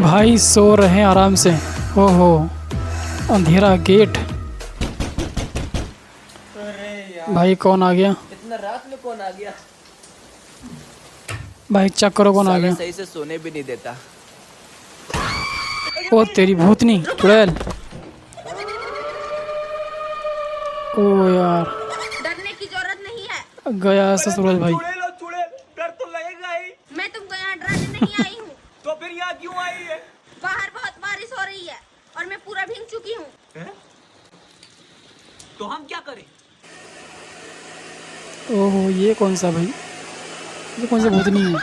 भाई सो रहे हैं आराम से। ओहो, अंधेरा गेट। अरे यार, भाई कौन आ गया? इतना रात में कौन आ गया? भाई चेक करो कौन आ साला गया। सही से सोने भी नहीं देता। ओ तेरी भूतनी चुड़ैल। ओ यार, डरने की जरूरत नहीं है। गया ससुराल भाई। चुड़ैल और चुड़ैल, डर तो लगेगा ही। मैं तुमको यहाँ डराने नहीं आई हूँ। तो फिर यहाँ क्यों आई है? बाहर बहुत बारिश हो रही है और मैं पूरा भीग चुकी हूँ। हैं? तो हम क्या करें? ओहो, ये कौन सा भाई? ये कौन सा भूतनी है?